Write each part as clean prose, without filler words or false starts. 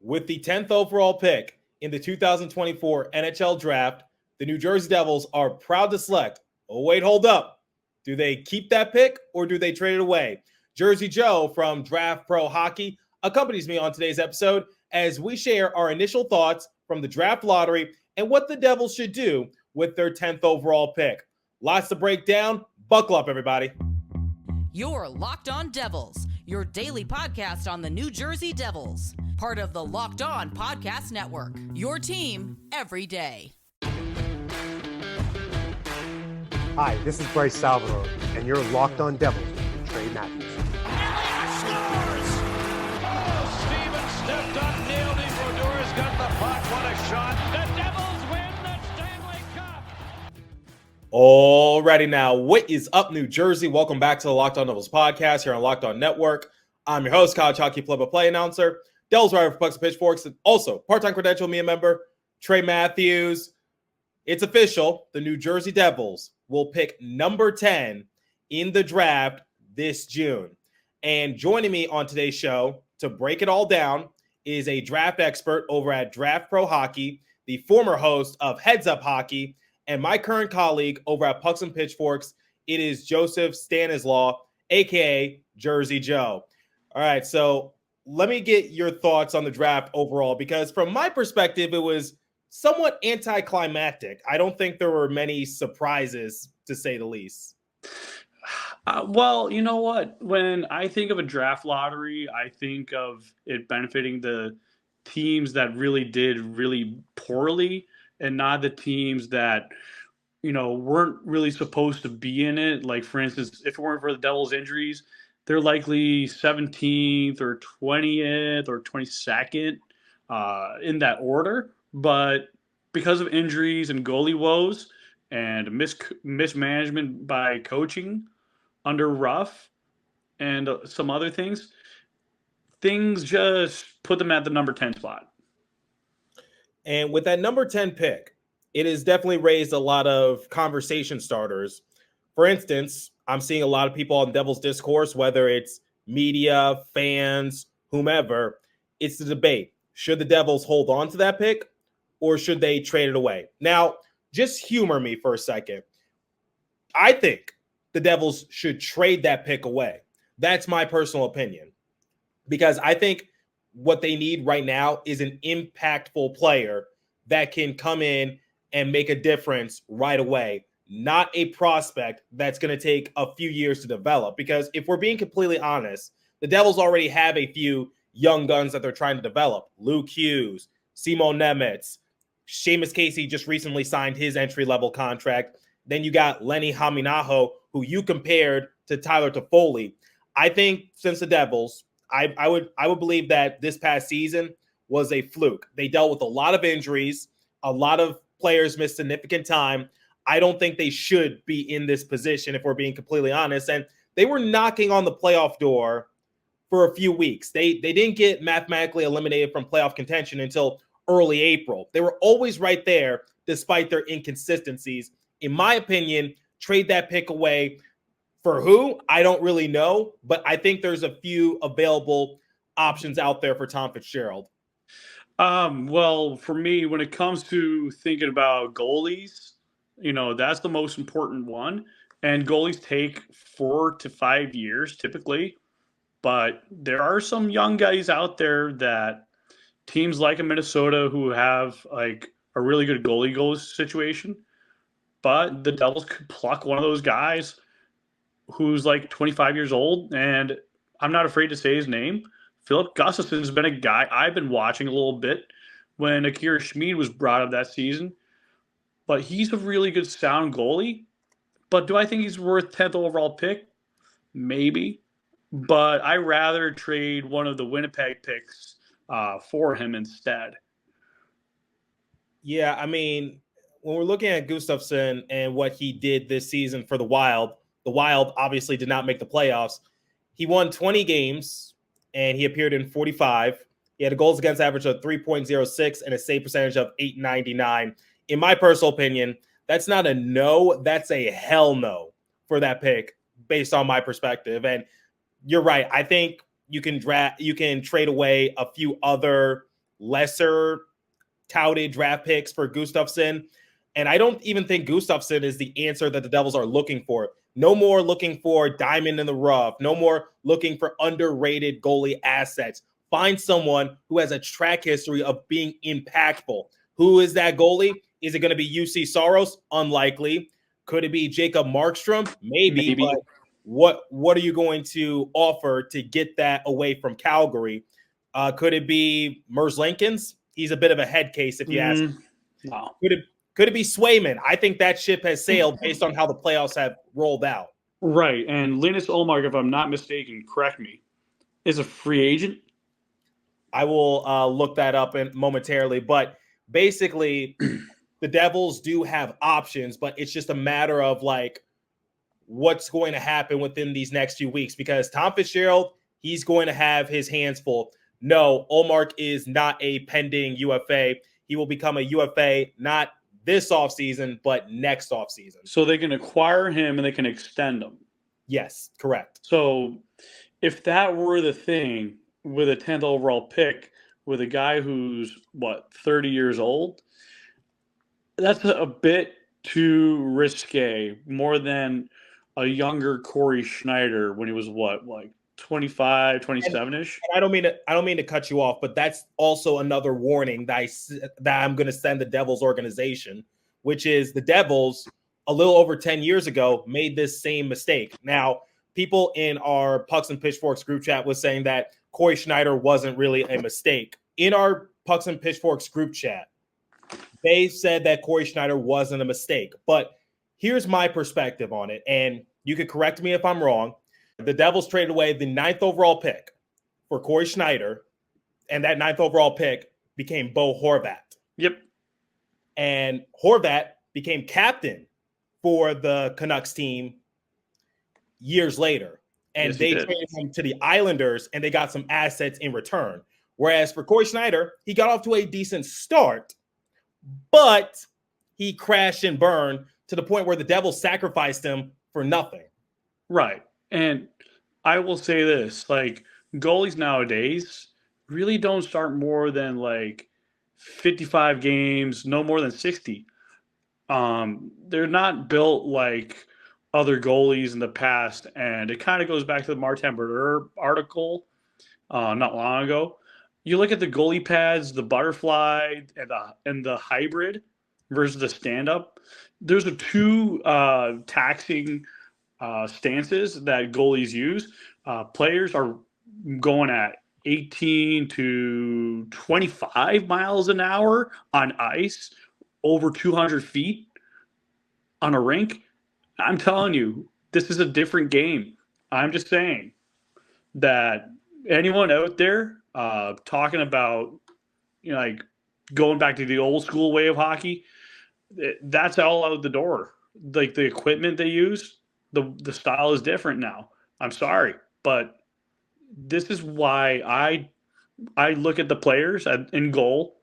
With the 10th overall pick in the 2024 NHL Draft, the New Jersey Devils are proud to select. Oh, wait, hold up. Do they keep that pick or do they trade it away? Jersey Joe from DraftPro Hockey accompanies me on today's episode as we share our initial thoughts from the draft lottery and what the Devils should do with their 10th overall pick. Lots to break down. Buckle up, everybody. You're Locked On Devils, your daily podcast on the New Jersey Devils. Part of the Locked On Podcast Network, your team every day. Hi, this is Bryce Salvador, and you're Locked On Devils with Trey Matthews. Elliott scores! Oh, Steven stepped up, nailed it. Brodor's got the puck. What a shot. The Devils win the Stanley Cup. Alrighty now, what is up, New Jersey? Welcome back to the Locked On Devils podcast here on Locked On Network. I'm your host, college hockey play-by-play announcer, Devils writer for Pucks and Pitchforks, and also part-time credential media member, Trey Matthews. It's official. The New Jersey Devils will pick number 10 in the draft this June. And joining me on today's show to break it all down is a draft expert over at DraftPro Hockey, the former host of Heads Up Hockey, and my current colleague over at Pucks and Pitchforks. It is Joseph Stanislaw, a.k.a. Jersey Joe. All right, so let me get your thoughts on the draft overall, because from my perspective, it was somewhat anticlimactic. I don't think there were many surprises, to say the least. Well, you know what? When I think of a draft lottery, I think of it benefiting the teams that really did really poorly and not the teams that, you know, weren't really supposed to be in it. Like, for instance, if it weren't for the Devils' injuries, they're likely 17th or 20th or 22nd in that order. But because of injuries and goalie woes and mismanagement by coaching under Ruff and some other things just put them at the number 10 spot. And with that number 10 pick, it has definitely raised a lot of conversation starters. For instance, I'm seeing a lot of people on Devils discourse, whether it's media, fans, whomever, it's the debate. Should the Devils hold on to that pick or should they trade it away? Now, just humor me for a second. I think the Devils should trade that pick away. That's my personal opinion, because I think what they need right now is an impactful player that can come in and make a difference right away, not a prospect that's going to take a few years to develop. Because if we're being completely honest, the Devils already have a few young guns that they're trying to develop. Luke Hughes, Simon Nemeth, Seamus Casey just recently signed his entry-level contract. Then you got Lenny Haminaho, who you compared to Tyler Toffoli. I think since the Devils, I would believe that this past season was a fluke. They dealt with a lot of injuries. A lot of players missed significant time. I don't think they should be in this position, if we're being completely honest. And they were knocking on the playoff door for a few weeks. They didn't get mathematically eliminated from playoff contention until early April. They were always right there despite their inconsistencies. In my opinion, trade that pick away. For who? I don't really know, but I think there's a few available options out there for Tom Fitzgerald. Well, for me, when it comes to thinking about goalies, you know, that's the most important one. And goalies take 4 to 5 years typically. But there are some young guys out there that teams like in Minnesota who have like a really good goalie goals situation. But the Devils could pluck one of those guys who's like 25 years old, and I'm not afraid to say his name. Philip Gustafson's been a guy I've been watching a little bit when Akira Schmid was brought up that season. But he's a really good sound goalie. But do I think he's worth 10th overall pick? Maybe. But I rather trade one of the Winnipeg picks for him instead. Yeah, I mean, when we're looking at Gustafsson and what he did this season for the Wild obviously did not make the playoffs. He won 20 games, and he appeared in 45. He had a goals against average of 3.06 and a save percentage of .899. In my personal opinion, that's not a no. That's a hell no for that pick based on my perspective. And you're right. I think you can trade away a few other lesser touted draft picks for Gustafsson. And I don't even think Gustafsson is the answer that the Devils are looking for. No more looking for diamond in the rough. No more looking for underrated goalie assets. Find someone who has a track history of being impactful. Who is that goalie? Is it going to be UC Soros? Unlikely. Could it be Jacob Markstrom? Maybe. But what are you going to offer to get that away from Calgary? Could it be Merzlikins? He's a bit of a head case if you ask me. No. Could it be Swayman? I think that ship has sailed based on how the playoffs have rolled out. Right. And Linus Ullmark, if I'm not mistaken, correct me, is a free agent. I will look that up momentarily. But basically, the Devils do have options, but it's just a matter of like what's going to happen within these next few weeks, because Tom Fitzgerald, he's going to have his hands full. No, Ullmark is not a pending UFA. He will become a UFA not this offseason, but next offseason. So they can acquire him and they can extend him. Yes, correct. So if that were the thing with a 10th overall pick with a guy who's, 30 years old, that's a bit too risque, more than a younger Corey Schneider when he was 25, 27-ish. And I don't mean to cut you off, but that's also another warning that I'm going to send the Devils organization, which is the Devils a little over 10 years ago made this same mistake. Now, people in our Pucks and Pitchforks group chat was saying that Corey Schneider wasn't really a mistake. In our Pucks and Pitchforks group chat, they said that Corey Schneider wasn't a mistake. But here's my perspective on it, and you could correct me if I'm wrong. The Devils traded away the 9th overall pick for Corey Schneider, and that 9th overall pick became Bo Horvat. Yep. And Horvat became captain for the Canucks team years later. And Yes, they traded him to the Islanders, and they got some assets in return. Whereas for Corey Schneider, he got off to a decent start, but he crashed and burned to the point where the Devils sacrificed him for nothing. Right. And I will say this, goalies nowadays really don't start more than 55 games, no more than 60. They're not built like other goalies in the past. And it kind of goes back to the Martin Brodeur article not long ago. You look at the goalie pads, the butterfly and the hybrid versus the stand-up. There's two taxing stances that goalies use. Players are going at 18 to 25 miles an hour on ice, over 200 feet on a rink. I'm telling you, this is a different game. I'm just saying that anyone out there talking about, going back to the old school way of hockey, that's all out the door. The equipment they use, the style is different now. I'm sorry, but this is why I look at the players in goal,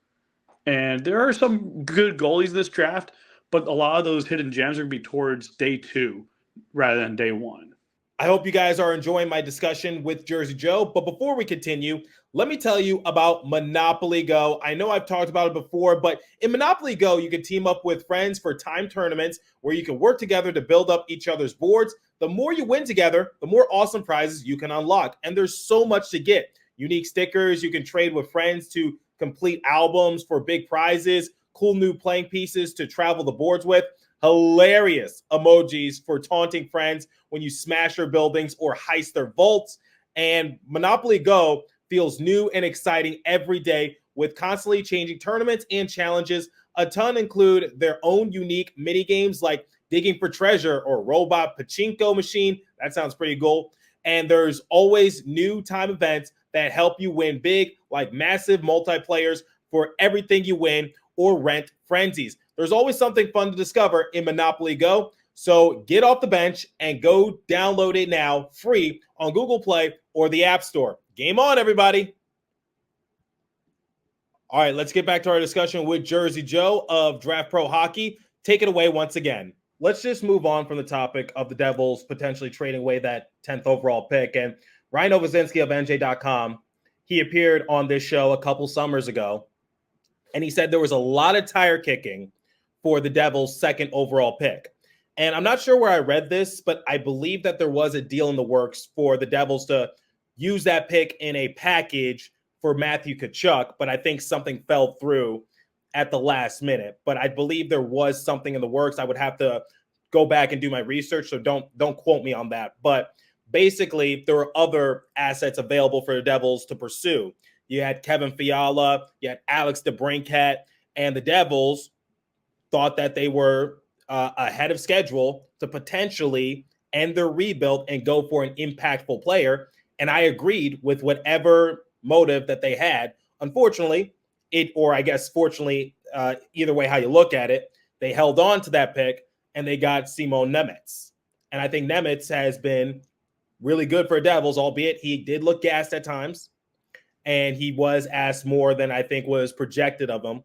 and there are some good goalies in this draft, but a lot of those hidden gems are going to be towards day 2 rather than day 1. I hope you guys are enjoying my discussion with Jersey Joe. But before we continue, let me tell you about Monopoly Go. I know I've talked about it before, but in Monopoly Go, you can team up with friends for time tournaments where you can work together to build up each other's boards. The more you win together, the more awesome prizes you can unlock. And there's so much to get. Unique stickers, you can trade with friends to complete albums for big prizes, cool new playing pieces to travel the boards with, hilarious emojis for taunting friends when you smash their buildings or heist their vaults. And Monopoly Go feels new and exciting every day with constantly changing tournaments and challenges. A ton include their own unique mini games like digging for treasure or robot pachinko machine. That sounds pretty cool. And there's always new time events that help you win big, like massive multiplayers for everything you win or rent frenzies. There's always something fun to discover in Monopoly Go. So get off the bench and go download it now, free on Google Play or the App Store. Game on, everybody. All right, let's get back to our discussion with Jersey Joe of DraftPro Hockey. Take it away once again. Let's just move on from the topic of the Devils potentially trading away that 10th overall pick. And Ryan Novozinski of NJ.com, he appeared on this show a couple summers ago, and he said there was a lot of tire kicking for the Devils' second overall pick. And I'm not sure where I read this, but I believe that there was a deal in the works for the Devils to use that pick in a package for Matthew Tkachuk, but I think something fell through at the last minute. But I believe there was something in the works. I would have to go back and do my research, so don't quote me on that. But basically, there were other assets available for the Devils to pursue. You had Kevin Fiala, you had Alex DeBrincat, and the Devils thought that they were ahead of schedule to potentially end their rebuild and go for an impactful player. And I agreed with whatever motive that they had. Unfortunately, fortunately, either way how you look at it, they held on to that pick and they got Simon Nemec. And I think Nemec has been really good for Devils, albeit he did look gassed at times. And he was asked more than I think was projected of him.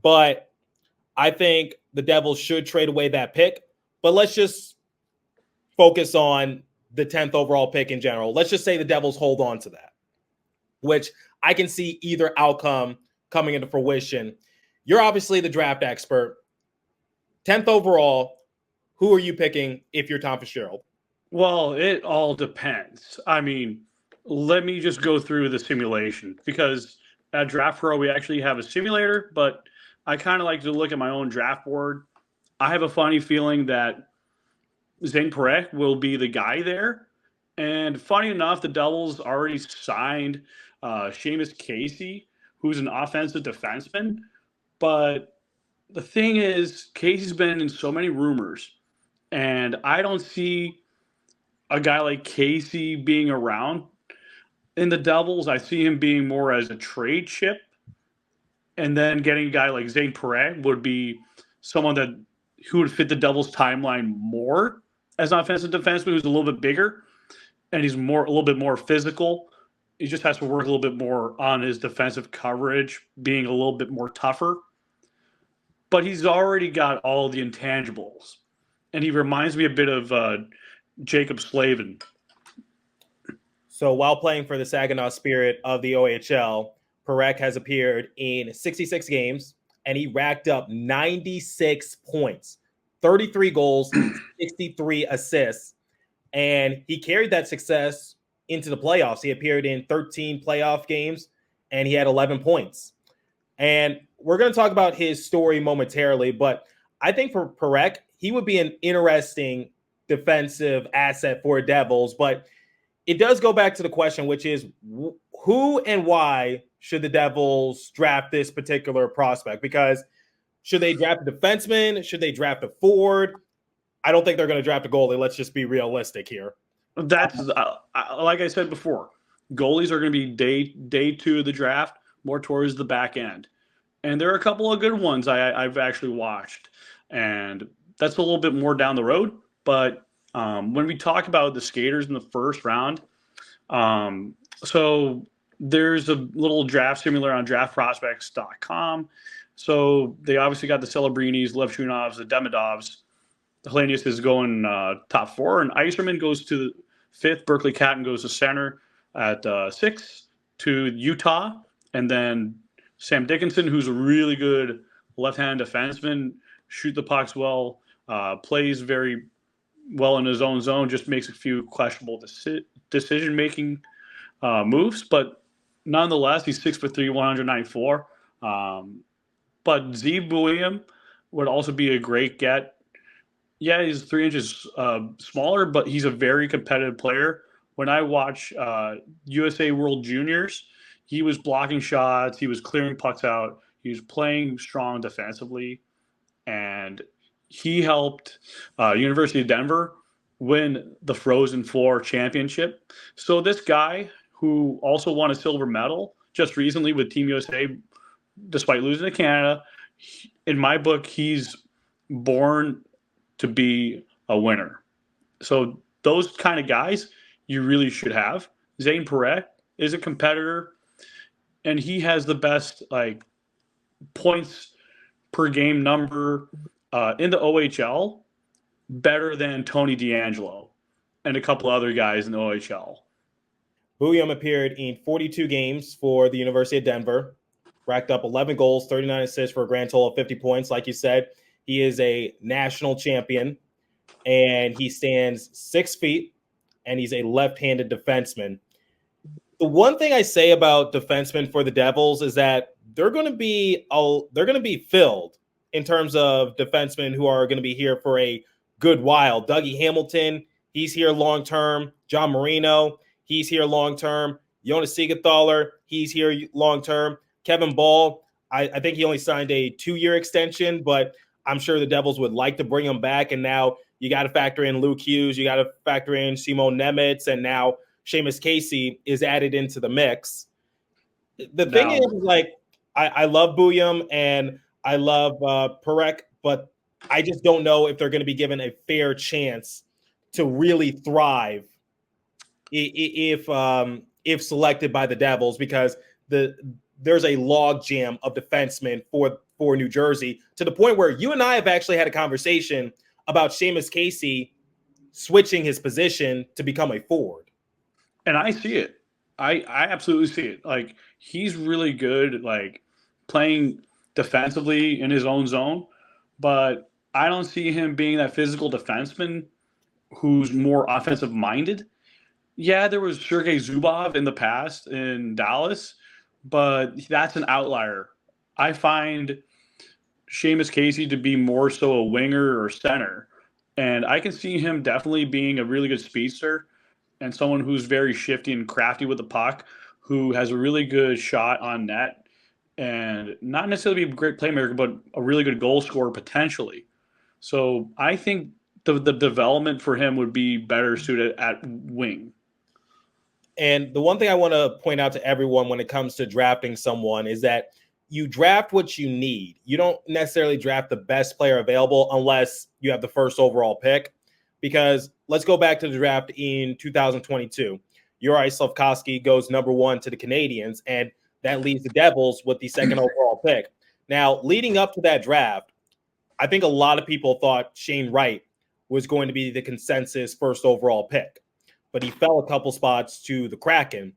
But I think the Devils should trade away that pick. But let's just focus on the 10th overall pick in general. Let's just say the Devils hold on to that, which I can see either outcome coming into fruition. You're obviously the draft expert. 10th overall, who are you picking if you're Tom Fitzgerald? Well, it all depends. I mean, let me just go through the simulation, because at DraftPro we actually have a simulator, but I kind of like to look at my own draft board. I have a funny feeling that Zane Parekh will be the guy there. And funny enough, the Devils already signed Seamus Casey, who's an offensive defenseman. But the thing is, Casey's been in so many rumors, and I don't see a guy like Casey being around in the Devils. I see him being more as a trade chip, and then getting a guy like Zane Parekh would be someone who would fit the Devils' timeline more as an offensive defenseman, who's a little bit bigger, and he's a little bit more physical. He just has to work a little bit more on his defensive coverage, being a little bit more tougher. But he's already got all the intangibles, and he reminds me a bit of Jacob Slavin. So while playing for the Saginaw Spirit of the OHL, Parekh has appeared in 66 games, and he racked up 96 points, 33 goals, 63 assists, and he carried that success into the playoffs. He appeared in 13 playoff games, and he had 11 points. And we're going to talk about his story momentarily, but I think for Parekh, he would be an interesting defensive asset for Devils. But it does go back to the question, which is who and why should the Devils draft this particular prospect? Because should they draft a defenseman? Should they draft a forward? I don't think they're going to draft a goalie. Let's just be realistic here. That's like I said before, goalies are going to be day two of the draft, more towards the back end. And there are a couple of good ones I've actually watched. And that's a little bit more down the road. But when we talk about the skaters in the first round, so there's a little draft simulator on draftprospects.com. So they obviously got the Celebrinis, Levchunovs, the Demidovs. Hellenius is going top four, and Iserman goes to the fifth. Berkeley Catton goes to center at 6 to Utah. And then Sam Dickinson, who's a really good left-hand defenseman, shoot the pucks well, plays very well in his own zone, just makes a few questionable decision-making moves. But nonetheless, he's 6'3", 194. But Zeev Buium would also be a great get. Yeah, he's 3 inches smaller, but he's a very competitive player. When I watch USA World Juniors, he was blocking shots, he was clearing pucks out, he was playing strong defensively, and he helped University of Denver win the Frozen Four championship. So this guy, who also won a silver medal just recently with Team USA, despite losing to Canada, in my book, he's born to be a winner. So those kind of guys you really should have. Zane Parekh is a competitor, and he has the best points per game number in the OHL, better than Tony DeAngelo and a couple other guys in the OHL. Bouillon appeared in 42 games for the University of Denver, racked up 11 goals, 39 assists for a grand total of 50 points. Like you said, he is a national champion, and he stands 6 feet, and he's a left-handed defenseman. The one thing I say about defensemen for the Devils is that they're going to be filled in terms of defensemen who are going to be here for a good while. Dougie Hamilton, he's here long term. John Marino, he's here long term. Jonas Siegenthaler, he's here long term. Kevin Ball, I think he only signed a 2-year extension, but I'm sure the Devils would like to bring him back. And now you got to factor in Luke Hughes, you got to factor in Simon Nemeth, and now Seamus Casey is added into the mix. The thing is, like, I love Bouillon and I love Perek, but I just don't know if they're going to be given a fair chance to really thrive if selected by the Devils, because there's a log jam of defensemen for New Jersey, to the point where you and I have actually had a conversation about Seamus Casey switching his position to become a forward. And I see it. I absolutely see it. Like, he's really good, like, playing defensively in his own zone, but I don't see him being that physical defenseman who's more offensive minded. Yeah, there was Sergei Zubov in the past in Dallas, but that's an outlier. I find Seamus Casey to be more so a winger or center, and I can see him definitely being a really good speedster and someone who's very shifty and crafty with the puck, who has a really good shot on net, and not necessarily be a great playmaker, but a really good goal scorer potentially. So I think the development for him would be better suited at wing. And the one thing I want to point out to everyone when it comes to drafting someone is that you draft what you need. You don't necessarily draft the best player available unless you have the first overall pick. Because let's go back to the draft in 2022. Juraj Slafkovsky goes number 1 to the Canadiens, and that leaves the Devils with the second overall pick. Now, leading up to that draft, I think a lot of people thought Shane Wright was going to be the consensus first overall pick, but he fell a couple spots to the Kraken.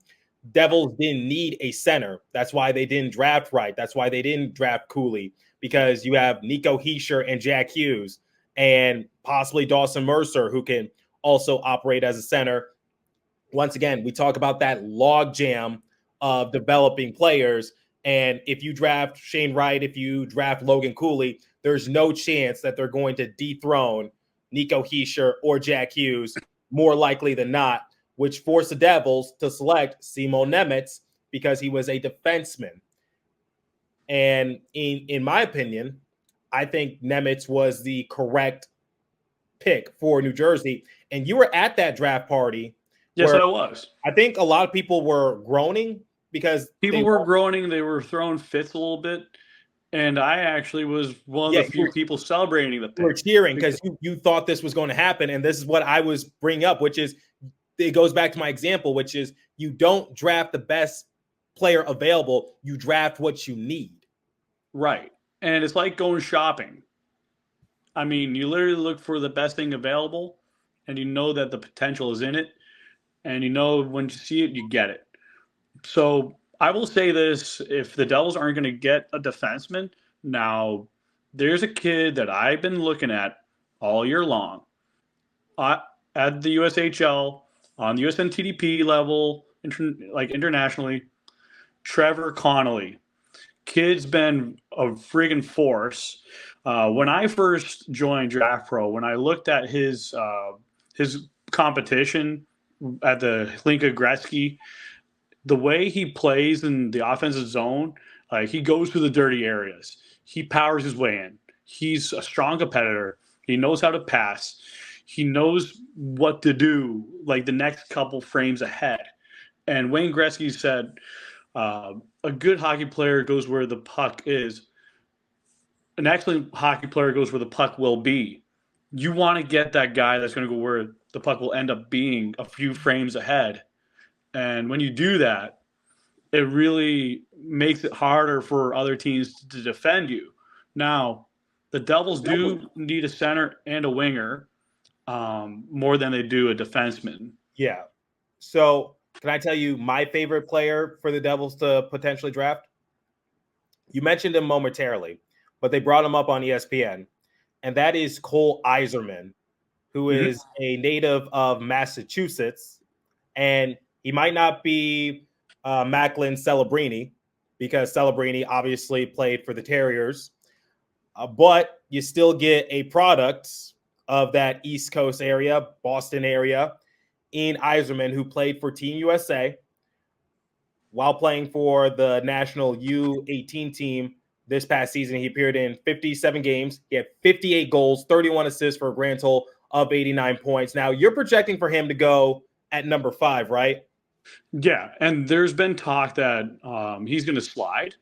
Devils didn't need a center. That's why they didn't draft Wright. That's why they didn't draft Cooley, because you have Nico Hischier and Jack Hughes, and possibly Dawson Mercer, who can also operate as a center. Once again, we talk about that log jam of developing players. And if you draft Shane Wright, if you draft Logan Cooley, there's no chance that they're going to dethrone Nico Hischier or Jack Hughes, more likely than not, which forced the Devils to select Simon Nemeth because he was a defenseman. And in my opinion, I think Nemeth was the correct pick for New Jersey. And you were at that draft party. Yes, I was. I think a lot of people were groaning because people were groaning. They were throwing fits a little bit. And I actually was one of the few people celebrating the pick. You were cheering because you thought this was going to happen. And this is what I was bringing up, which is, it goes back to my example, which is you don't draft the best player available. You draft what you need. Right. And it's like going shopping. I mean, you literally look for the best thing available, and you know that the potential is in it, and you know when you see it, you get it. So I will say this, if the Devils aren't going to get a defenseman, now there's a kid that I've been looking at all year long at the USHL, on the USNTDP level, internationally, Trevor Connolly. Kid's been a friggin' force. When I first joined DraftPro, when I looked at his competition at the Hlinka Gretzky, the way he plays in the offensive zone, he goes through the dirty areas. He powers his way in. He's a strong competitor. He knows how to pass. He knows what to do, like the next couple frames ahead. And Wayne Gretzky said, a good hockey player goes where the puck is. An excellent hockey player goes where the puck will be. You want to get that guy that's going to go where the puck will end up being a few frames ahead. And when you do that, it really makes it harder for other teams to defend you. Now, the Devils do need a center and a winger more than they do a defenseman. Yeah. So Can I tell you my favorite player for the Devils to potentially draft? You mentioned him momentarily, but they brought him up on ESPN, and that is Cole Iserman, who is a native of Massachusetts, and he might not be Macklin Celebrini because Celebrini obviously played for the Terriers, but you still get a product of that East Coast area, Boston area, in Iserman, who played for Team USA while playing for the national U18 team this past season. He appeared in 57 games. He had 58 goals, 31 assists for a grand total of 89 points. Now, you're projecting for him to go at number 5, right? Yeah, and there's been talk that he's going to slide.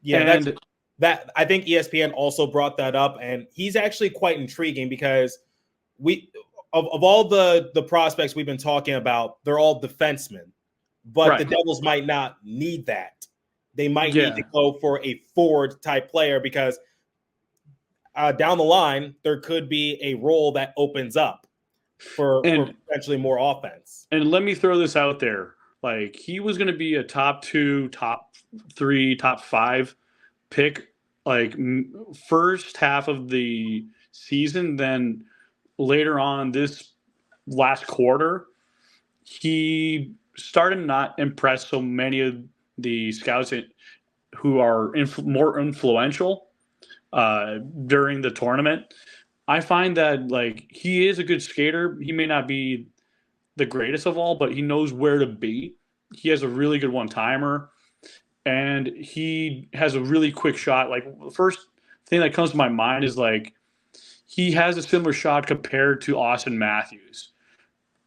Yeah, and that I think ESPN also brought that up, and he's actually quite intriguing because of all the prospects we've been talking about, they're all defensemen, but the Devils might not need that. They might need to go for a forward type player because down the line there could be a role that opens up for potentially more offense. And let me throw this out there: like, he was going to be a top 2, top 3, top 5 pick, like first half of the season. Then later on this last quarter, he started to not impress so many of the scouts who are more influential during the tournament. I find that, like, he is a good skater. He may not be the greatest of all, but he knows where to be. He has a really good one-timer, and he has a really quick shot. Like, the first thing that comes to my mind is, like, he has a similar shot compared to Austin Matthews.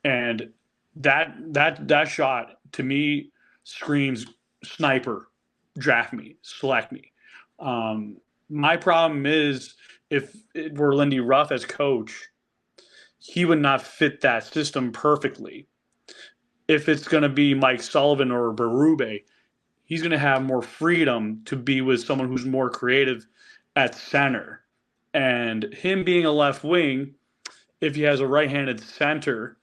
And that shot, to me, screams sniper, draft me, select me. My problem is, if it were Lindy Ruff as coach, he would not fit that system perfectly. If it's going to be Mike Sullivan or Berube, he's going to have more freedom to be with someone who's more creative at center. And him being a left wing, if he has a right-handed center,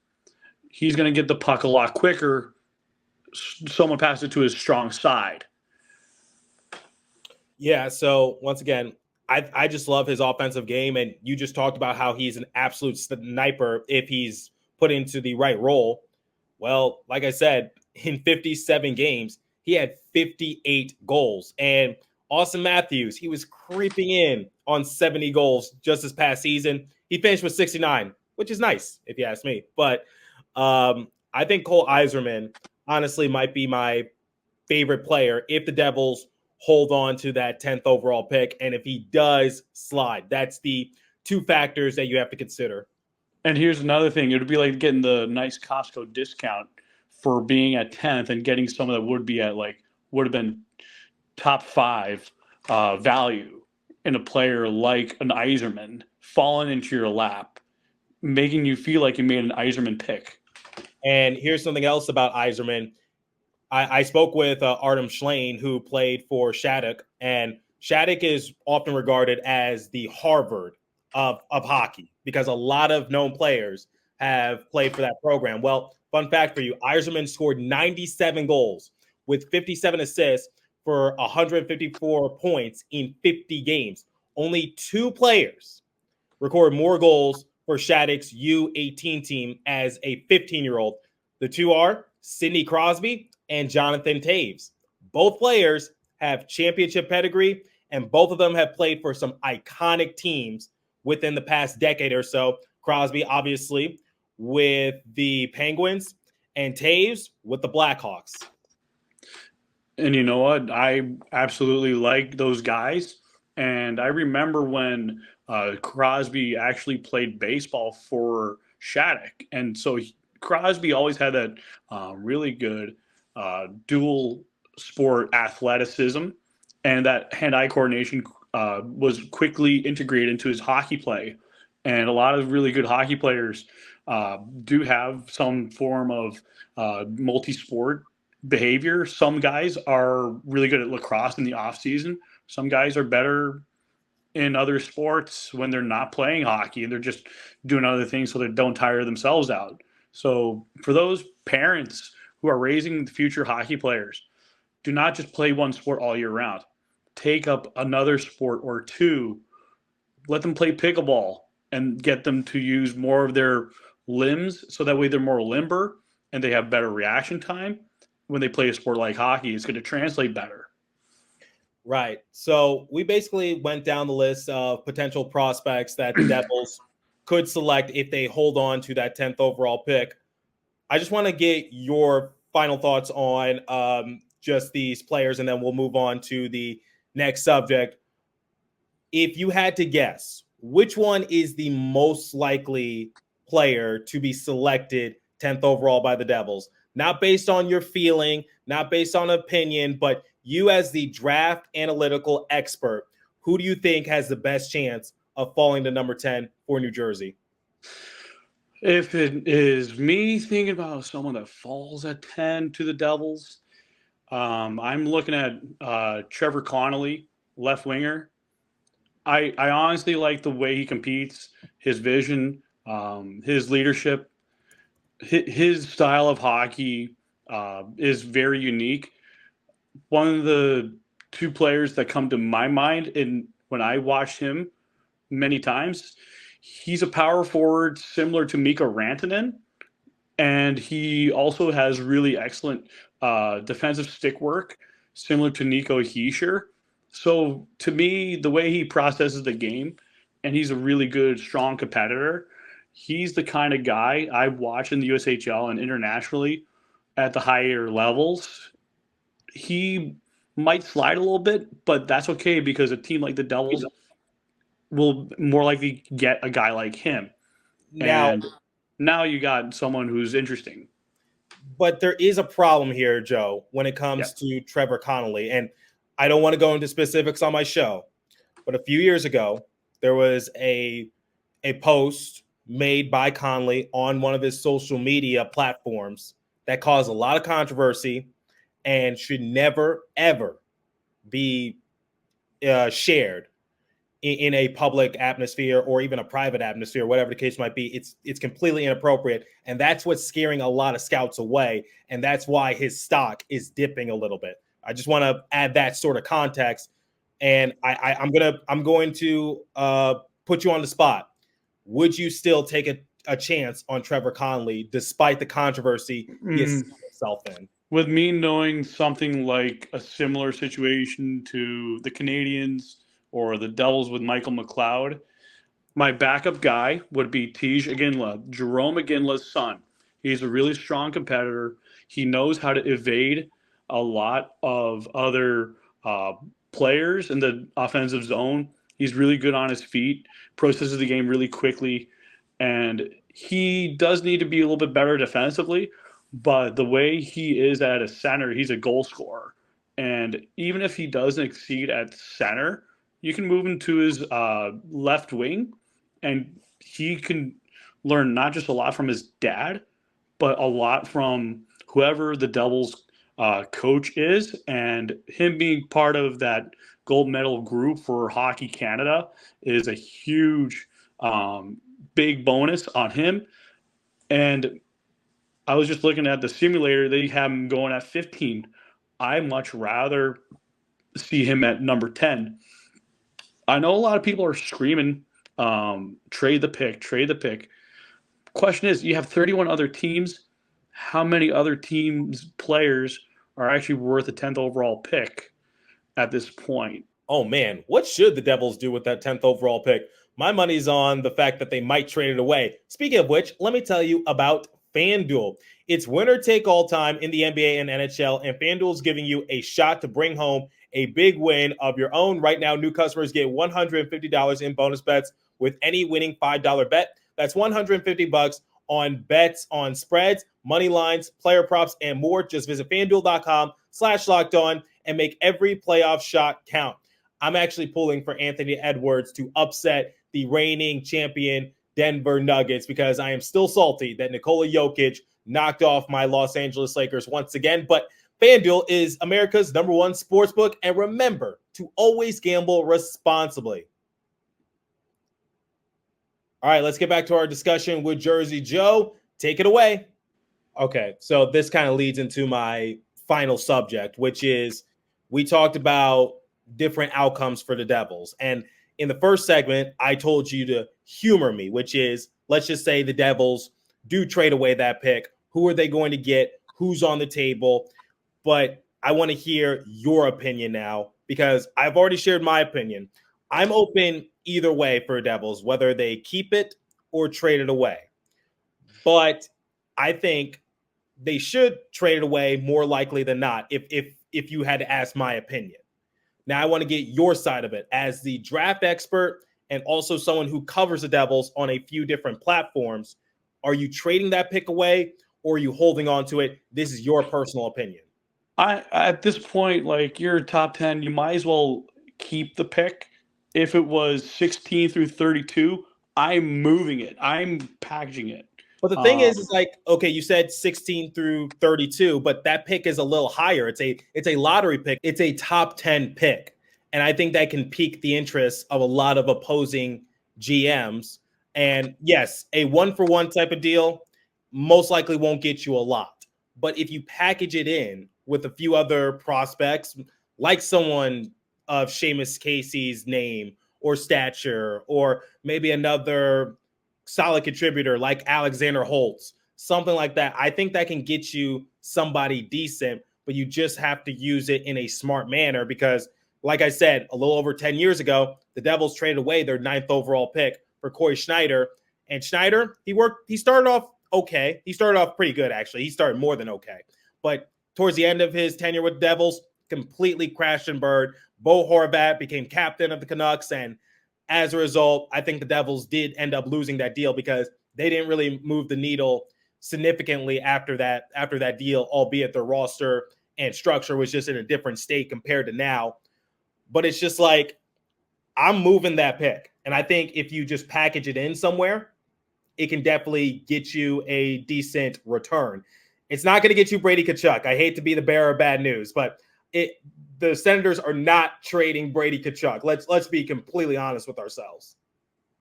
he's going to get the puck a lot quicker. Someone passes it to his strong side. Yeah, so once again, I just love his offensive game, and you just talked about how he's an absolute sniper if he's put into the right role. Well, like I said, in 57 games, he had 58 goals. And Austin Matthews, he was creeping in on 70 goals just this past season. He finished with 69, which is nice, if you ask me. But I think Cole Iserman, honestly, might be my favorite player if the Devils hold on to that 10th overall pick. And if he does slide, that's the two factors that you have to consider. And here's another thing. It would be like getting the nice Costco discount for being at 10th and getting someone that would be at, like, would have been top 5 value in a player like an Iserman falling into your lap, making you feel like you made an Iserman pick. And here's something else about Iserman. I spoke with Artem Schlane, who played for Shattuck, and Shattuck is often regarded as the Harvard of hockey because a lot of known players have played for that program. Well, fun fact for you, Iserman scored 97 goals with 57 assists for 154 points in 50 games. Only 2 players recorded more goals for Shattuck's U18 team as a 15-year-old. The 2 are Sidney Crosby and Jonathan Taves. Both players have championship pedigree, and both of them have played for some iconic teams within the past decade or so. Crosby, obviously, with the Penguins, and Taves with the Blackhawks. And you know what? I absolutely like those guys. And I remember when Crosby actually played baseball for Shattuck. And so Crosby always had that really good dual sport athleticism, and that hand-eye coordination was quickly integrated into his hockey play. And a lot of really good hockey players do have some form of multi-sport behavior. Some guys are really good at lacrosse in the off season. Some guys are better in other sports when they're not playing hockey and they're just doing other things so they don't tire themselves out. So for those parents who are raising future hockey players, do not just play one sport all year round. Take up another sport or two. Let them play pickleball and get them to use more of their limbs so that way they're more limber and they have better reaction time. When they play a sport like hockey, it's going to translate better. Right. So we basically went down the list of potential prospects that the Devils could select if they hold on to that 10th overall pick. I just want to get your final thoughts on just these players, and then we'll move on to the next subject. If you had to guess, which one is the most likely player to be selected 10th overall by the Devils? Not based on your feeling, not based on opinion, but you as the draft analytical expert, who do you think has the best chance of falling to number 10 for New Jersey? If it is me thinking about someone that falls at 10 to the Devils, I'm looking at Trevor Connolly, left winger. I honestly like the way he competes, his vision, his leadership. His style of hockey is very unique. One of the two players that come to my mind when I watch him many times, he's a power forward similar to Mikko Rantanen, and he also has really excellent defensive stick work similar to Nico Hischier. So to me, the way he processes the game, and he's a really good, strong competitor, he's the kind of guy I watch in the USHL and internationally at the higher levels. He might slide a little bit, but that's okay because a team like the Devils will more likely get a guy like him. And now you got someone who's interesting. But there is a problem here, Joe, when it comes to Trevor Connolly. And I don't want to go into specifics on my show, but a few years ago, there was a post made by Connolly on one of his social media platforms that caused a lot of controversy and should never, ever be shared in a public atmosphere or even a private atmosphere, whatever the case might be. It's completely inappropriate. And that's what's scaring a lot of scouts away. And that's why his stock is dipping a little bit. I just want to add that sort of context. And I'm going to put you on the spot. Would you still take a chance on Trevor Connolly despite the controversy he's himself in? With me knowing something like a similar situation to the Canadiens or the Devils with Michael McLeod, my backup guy would be Tej Iginla, Jerome Iginla's son. He's a really strong competitor. He knows how to evade a lot of other players in the offensive zone. He's really good on his feet, processes the game really quickly, and he does need to be a little bit better defensively, but the way he is at a center, he's a goal scorer. And even if he doesn't exceed at center, you can move him to his left wing, and he can learn not just a lot from his dad, but a lot from whoever the Devils coach is, and him being part of that gold medal group for Hockey Canada is a huge big bonus on him. And I was just looking at the simulator, they have him going at 15. I much rather see him at number 10. I know a lot of people are screaming, trade the pick. Question is, you have 31 other teams. How many other teams' players are actually worth a 10th overall pick at this point? Oh, man, what should the Devils do with that 10th overall pick? My money's on the fact that they might trade it away. Speaking of which, let me tell you about FanDuel. It's winner take all time in the NBA and NHL, and FanDuel is giving you a shot to bring home a big win of your own. Right now, new customers get $150 in bonus bets with any winning $5 bet. That's $150 on bets on spreads, money lines, player props, and more. Just visit FanDuel.com/lockedon and make every playoff shot count. I'm actually pulling for Anthony Edwards to upset the reigning champion Denver Nuggets because I am still salty that Nikola Jokic knocked off my Los Angeles Lakers once again. But FanDuel is America's #1 sportsbook, and remember to always gamble responsibly. All right, let's get back to our discussion with Jersey Joe. Take it away. Okay, so this kind of leads into my final subject, which is we talked about different outcomes for the Devils. And in the first segment, I told you to humor me, which is let's just say the Devils do trade away that pick. Who are they going to get? Who's on the table? But I want to hear your opinion now because I've already shared my opinion. I'm open either way for Devils, whether they keep it or trade it away. But I think they should trade it away more likely than not if you had to ask my opinion. Now I want to get your side of it as the draft expert and also someone who covers the Devils on a few different platforms. Are you trading that pick away or are you holding on to it? This is your personal opinion. At this point, like you're top 10, you might as well keep the pick. If it was 16 through 32, I'm moving it. I'm packaging it. But the thing is like, okay, you said 16 through 32, but that pick is a little higher. It's a lottery pick. It's a top 10 pick. And I think that can pique the interest of a lot of opposing GMs. And yes, a 1-for-1 type of deal most likely won't get you a lot. But if you package it in with a few other prospects, like someone of Seamus Casey's name or stature, or maybe another solid contributor like Alexander Holtz, something like that, I think that can get you somebody decent, but you just have to use it in a smart manner because, like I said, a little over 10 years ago, the Devils traded away their 9th overall pick for Corey Schneider. And Schneider, he started off okay. He started off pretty good, actually. He started more than okay. But towards the end of his tenure with the Devils, completely crashed and burned. Bo Horvat became captain of the Canucks, and as a result, I think the Devils did end up losing that deal because they didn't really move the needle significantly after that deal, albeit their roster and structure was just in a different state compared to now. But it's just like, I'm moving that pick. And I think if you just package it in somewhere, it can definitely get you a decent return. It's not going to get you Brady Tkachuk. I hate to be the bearer of bad news, but the Senators are not trading Brady Tkachuk. Let's be completely honest with ourselves.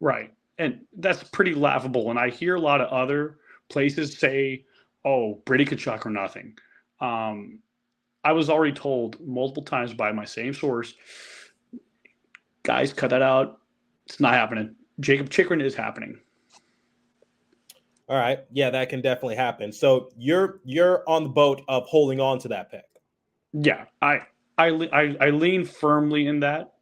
Right. And that's pretty laughable. And I hear a lot of other places say, oh, Brady Tkachuk or nothing. I was already told multiple times by my same source, guys, cut that out. It's not happening. Jacob Chikrin is happening. All right. Yeah, that can definitely happen. So you're on the boat of holding on to that pick. Yeah, I lean firmly in that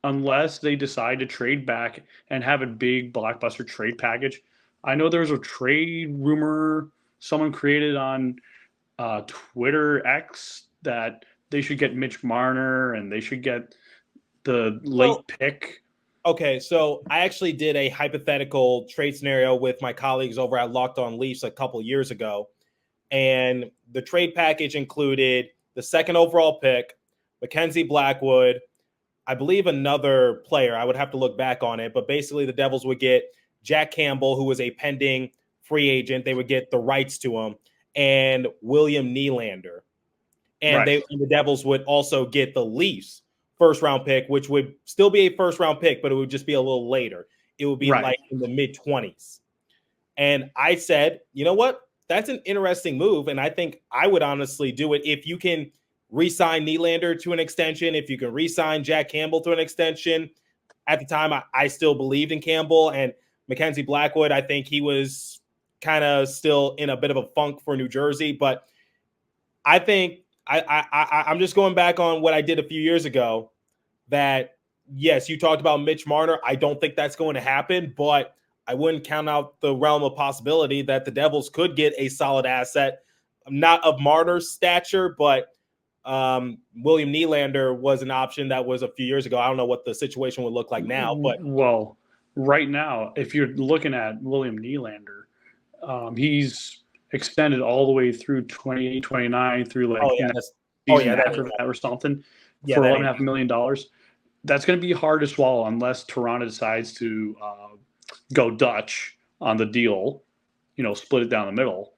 unless they decide to trade back and have a big blockbuster trade package. I know there's a trade rumor someone created on Twitter X that they should get Mitch Marner and they should get the late pick. Okay, so I actually did a hypothetical trade scenario with my colleagues over at Locked On Leafs a couple years ago, and the trade package included the 2nd overall pick, Mackenzie Blackwood, I believe another player. I would have to look back on it, but basically the Devils would get Jack Campbell, who was a pending free agent. They would get the rights to him, and William Nylander. And Right. The Devils would also get the Leafs 1st-round pick, which would still be a 1st-round pick, but it would just be a little later. It would be like in the mid-20s. And I said, you know what? That's an interesting move, and I think I would honestly do it if you can re-sign Nylander to an extension, if you can re-sign Jack Campbell to an extension. At the time, I still believed in Campbell, and Mackenzie Blackwood, I think he was kind of still in a bit of a funk for New Jersey, but I think I'm just going back on what I did a few years ago that, yes, you talked about Mitch Marner. I don't think that's going to happen, but I wouldn't count out the realm of possibility that the Devils could get a solid asset, not of Marner's stature, but William Nylander was an option that was a few years ago. I don't know what the situation would look like now, but well, right now, if you're looking at William Nylander, he's extended all the way through 28, 29 through like after that or something for $11.5 million. That's going to be hard to swallow unless Toronto decides to go Dutch on the deal, split it down the middle.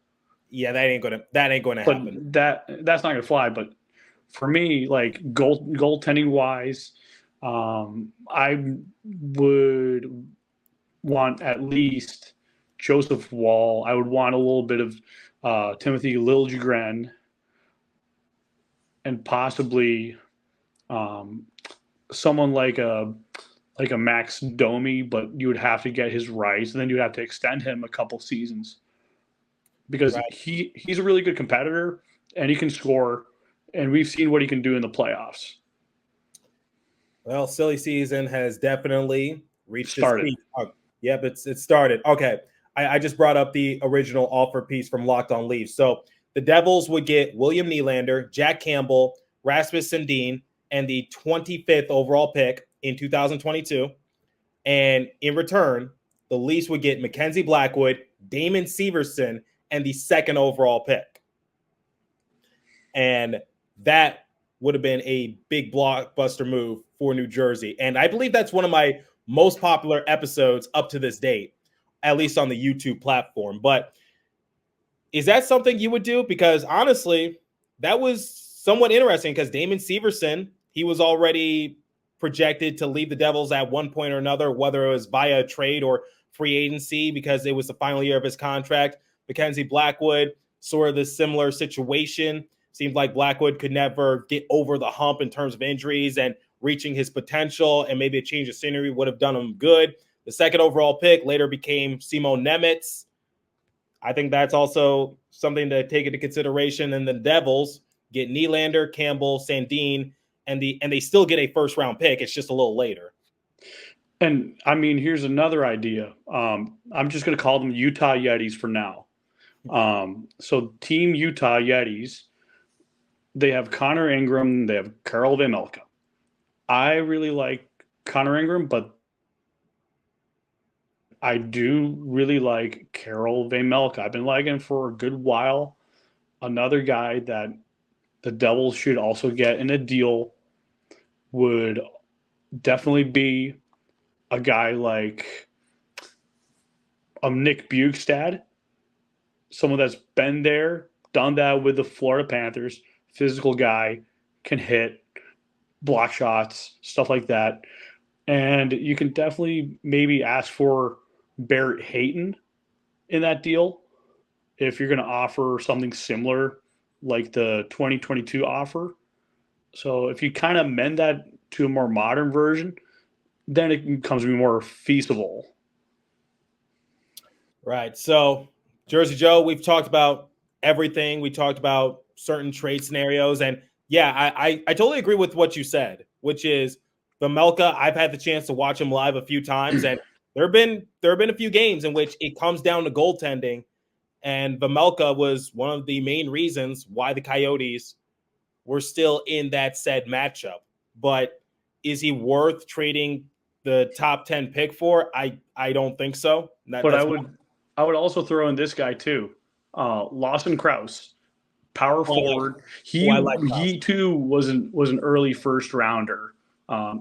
Yeah, that ain't going to happen. That's not going to fly. But for me, like goaltending wise, I would want at least Joseph Wall. I would want a little bit of Timothy Liljegren, and possibly someone like a Max Domi, but you would have to get his rights, and then you'd have to extend him a couple seasons because Right. he's a really good competitor and he can score, and we've seen what he can do in the playoffs. Well, silly season has definitely reached Started. its peak. Oh, yep, it's started. Okay. I just brought up the original offer piece from Locked On Leafs. So the Devils would get William Nylander, Jack Campbell, Rasmus Sandin, and the 25th overall pick in 2022. And in return, the Leafs would get Mackenzie Blackwood, Damon Severson, and the second overall pick. And that would have been a big blockbuster move for New Jersey. And I believe that's one of my most popular episodes up to this date, at least on the YouTube platform. But is that something you would do? Because honestly, that was somewhat interesting because Damon Severson, he was already projected to leave the Devils at one point or another, whether it was via trade or free agency, because it was the final year of his contract. Mackenzie Blackwood, sort of this similar situation. Seemed like Blackwood could never get over the hump in terms of injuries and reaching his potential, and maybe a change of scenery would have done him good. The second overall pick later became Simon Nemec. I think that's also something to take into consideration. And the Devils get Nylander, Campbell, Sandin, and they still get a first-round pick. It's just a little later. And, I mean, here's another idea. I'm just going to call them Utah Yetis for now. So Team Utah Yetis, they have Connor Ingram, they have Karel Vejmelka. I really like Connor Ingram, but I do really like Karel Vejmelka. I've been liking him for a good while. Another guy that the Devils should also get in a deal would definitely be a guy like Nick Bjugstad, someone that's been there, done that with the Florida Panthers, physical guy, can hit, block shots, stuff like that. And you can definitely maybe ask for Barrett Hayton in that deal if you're going to offer something similar like the 2022 offer. So if you kind of mend that to a more modern version, then it becomes more feasible. Right. So, Jersey Joe, we've talked about everything. We talked about certain trade scenarios. And yeah, I totally agree with what you said, which is Vejmelka. I've had the chance to watch him live a few times, and there have been a few games in which it comes down to goaltending. And Vejmelka was one of the main reasons why the Coyotes were still in that said matchup. But is he worth trading the top 10 pick for? I don't think so. But I would also throw in this guy too, Lawson Krause, power forward. He too was an early first rounder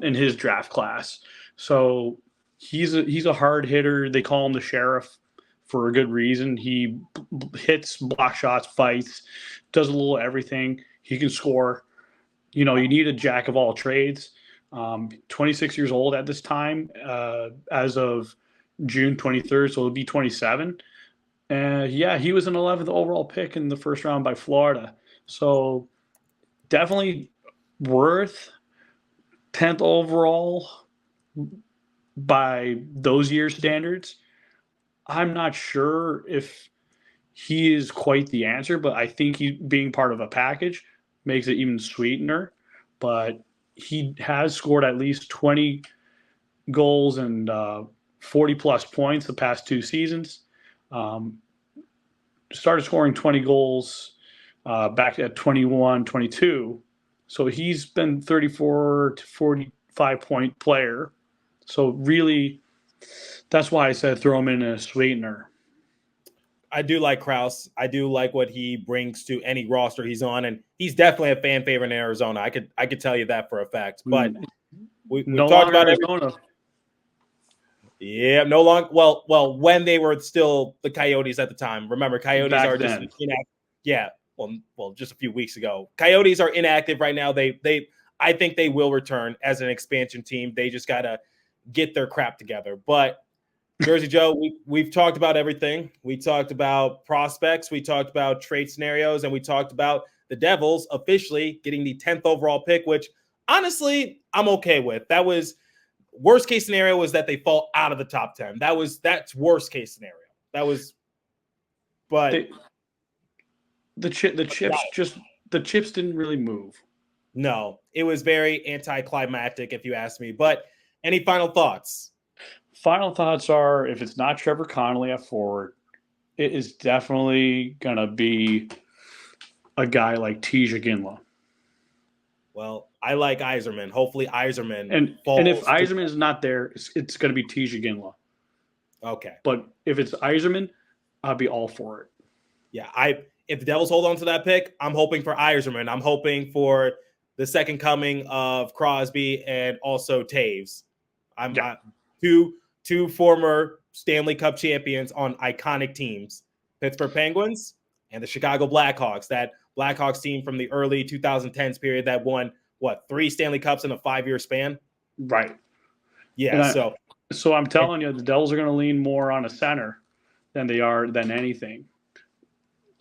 in his draft class. So he's a hard hitter. They call him the sheriff for a good reason. He hits, block shots, fights, does a little everything. He can score. You know, you need a jack of all trades. 26 years old at this time, as of June 23rd, so he'll be 27. Yeah, he was an 11th overall pick in the first round by Florida. So definitely worth 10th overall by those years' standards. I'm not sure if he is quite the answer, but I think he being part of a package makes it even sweetener. But he has scored at least 20 goals and 40-plus points the past two seasons. Started scoring 20 goals back at 21, 22. So he's been 34 to 45-point player. So really, that's why I said throw him in a sweetener. I do like Krause. I do like what he brings to any roster he's on, and he's definitely a fan favorite in Arizona. I could tell you that for a fact. But we talked about Arizona. Yeah, no long. Well, when they were still the Coyotes at the time. Remember, Coyotes back are then. Just inactive. Yeah, well, just a few weeks ago. Coyotes are inactive right now. I think they will return as an expansion team. They just gotta get their crap together. But Jersey Joe, we've talked about everything. We talked about prospects, we talked about trade scenarios, and we talked about the Devils officially getting the 10th overall pick, which honestly I'm okay with. That was worst case scenario was that they fall out of the top 10. That's worst case scenario. That was, but the chips didn't really move. No, it was very anticlimactic, if you ask me. But any final thoughts? Final thoughts are, if it's not Trevor Connolly at forward, it is definitely going to be a guy like Tija Ginla. Well, I like Yzerman. Hopefully Yzerman and if Yzerman is not there, it's going to be Tija Ginla. Okay. But if it's Yzerman, I'll be all for it. Yeah, if the Devils hold on to that pick, I'm hoping for Yzerman. I'm hoping for the second coming of Crosby and also Taves. Two former Stanley Cup champions on iconic teams, Pittsburgh Penguins and the Chicago Blackhawks. That Blackhawks team from the early 2010s period that won, 3 Stanley Cups in a 5-year span? Right. Yeah, so I'm telling you, the Devils are going to lean more on a center than anything.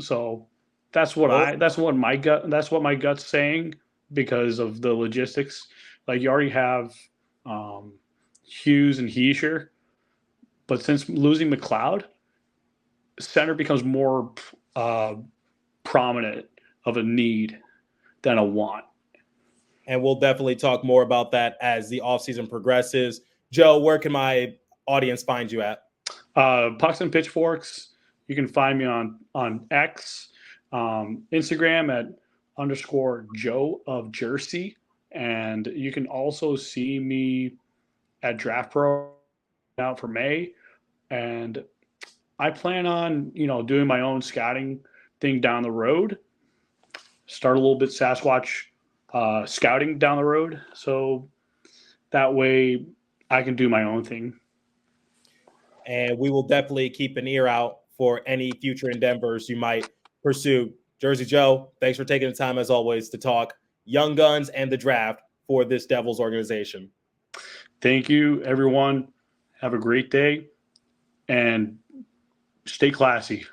So that's what my gut's saying because of the logistics. Like, you already have Hughes and Heischer, but since losing McLeod, center becomes more prominent of a need than a want. And we'll definitely talk more about that as the offseason progresses. Joe, where can my audience find you at? Pucks and Pitchforks. You can find me on X, Instagram at _Joe of Jersey. And you can also see me at DraftPro out for May. And I plan on, doing my own scouting thing down the road. Start a little bit Sasquatch scouting down the road. So that way I can do my own thing. And we will definitely keep an ear out for any future endeavors you might pursue. Jersey Joe, thanks for taking the time, as always, to talk Young Guns and the draft for this Devils organization. Thank you, everyone. Have a great day and stay classy.